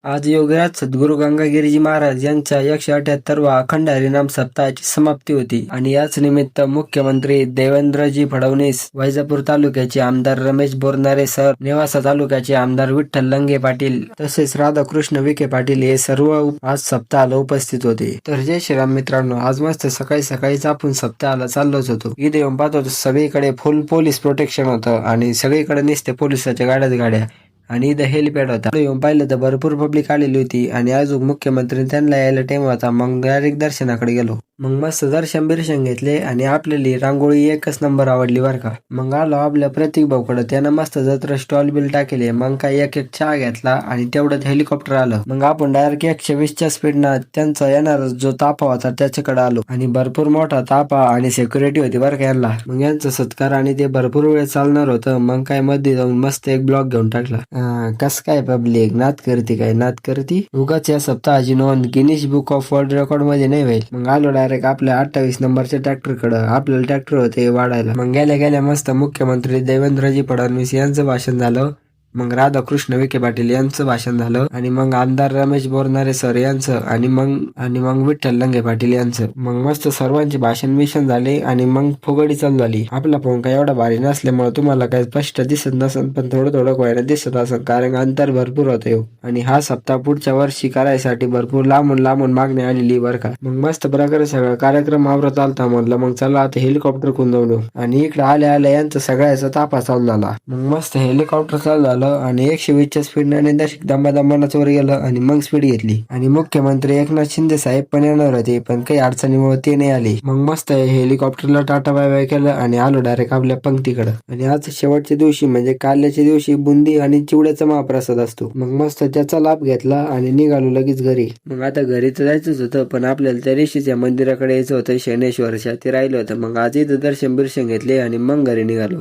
आज योगीराज सद्गुरू गंगागिरीजी महाराज यांच्या 178वा अखंड हरिनाम सप्ताहाची समाप्ती होती आणि याच निमित्त मुख्यमंत्री देवेंद्रजी फडणवीस, वैजापूर तालुक्याचे आमदार रमेश बोरनारे सर, नेवासा तालुक्याचे आमदार विठ्ठल लंगे पाटील तसेच राधाकृष्ण विखे पाटील हे सर्व आज सप्ताहाला उपस्थित होते. तर जय श्रीराम मित्रांनो, आज मस्त सकाळी सकाळीच आपण सप्ताहाला चाललोच होतो. इथे येऊन पाहतो सगळीकडे फुल पोलीस प्रोटेक्शन होतं आणि सगळीकडे नुसते पोलिसाच्या गाड्या आणि इथं हेलिपॅड होता. येऊन पाहिलं तर भरपूर पब्लिक आलेली होती आणि अजून मुख्यमंत्री त्यांना यायला टाइम होता. मग डायरेक्ट दर्शनाकडे गेलो. मग मस्त दर्शन बिर्शन घेतले आणि आपल्याला रांगोळी एकच नंबर आवडली बरं का. मग आलो आपल्या प्रतीक भाऊकडे, त्यानं मस्त जत्रा स्टॉल बिल टाकेले. मग काय एक चहा घेतला आणि तेवढ्यात हेलिकॉप्टर आलं. मग आपण डायरेक्ट 120च्या स्पीडनं त्यांचा येणार जो ताफा होता त्याच्याकडे आलो आणि भरपूर मोठा ताफा आणि सिक्युरिटी होती बरं का यांना. मग यांचा सत्कार आणि ते भरपूर वेळ चालणार होतं. मग काय मध्ये जाऊन मस्त एक ब्लॉग घेऊन टाकला. कस काय पब्लिक नाद करती उगाच या सप्ताहाची नोंद Guinness book of world record मध्ये नाही होईल. मग आलो डायरेक्ट आपल्या 28 नंबरच्या ट्रॅक्टर कडे. आपल्याला ट्रॅक्टर होते वाढायला. मग गेल्या मस्त मुख्यमंत्री देवेंद्रजी फडणवीस यांचं भाषण झालं. मग राधाकृष्ण विखे पाटील यांचं भाषण झालं आणि मग आमदार रमेश बोरनारे सर यांचं आणि मग विठ्ठल लंगे पाटील यांचं. मग मस्त सर्वांचे भाषण झाले आणि मग फुगडी चालू झाली. आपला फोन काय एवढा भारी नसल्यामुळे तुम्हाला काही स्पष्ट दिसत नसेल, पण थोडं व्हायला दिसत असेल कारण अंतर भरपूर होतं हो. आणि हा सप्ताह पुढच्या वर्षी करायसाठी भरपूर लांबून मागणी आलेली बरं का. मग मस्त प्रकारे सगळा कार्यक्रम आवरत आलता. म्हणलं मग चला आता हेलिकॉप्टर कुंदवलो आणि इकडे आल्या यांचा सगळ्याचा ताफा चालू झाला. मग मस्त हेलिकॉप्टर चालू झालं आणि 120च्या स्पीडने दमादमानं वर गेलं आणि मग स्पीड घेतली. आणि मुख्यमंत्री एकनाथ शिंदे साहेब पण येणार होते, पण काही अडचणीमुळे ते नाही आले. मग मस्त हेलिकॉप्टरला टाटा बाय बाय केलं आणि आलो डायरेक्ट आपल्या पंक्तीकडे. आणि आज शेवटच्या दिवशी म्हणजे काल्याच्या दिवशी बुंदी आणि चिवड्याचा महाप्रसाद असतो. मग मस्त त्याचा लाभ घेतला आणि निघालो लगेच घरी. मग आता घरी तर जायचंच होतं, पण आपल्याला त्या ऋषीच्या मंदिराकडे यायचं होतं शनेश्वरच्या, ते राहिलं होतं. मग आज इथं दर्शन बिर्शन घेतले आणि मग घरी निघालो.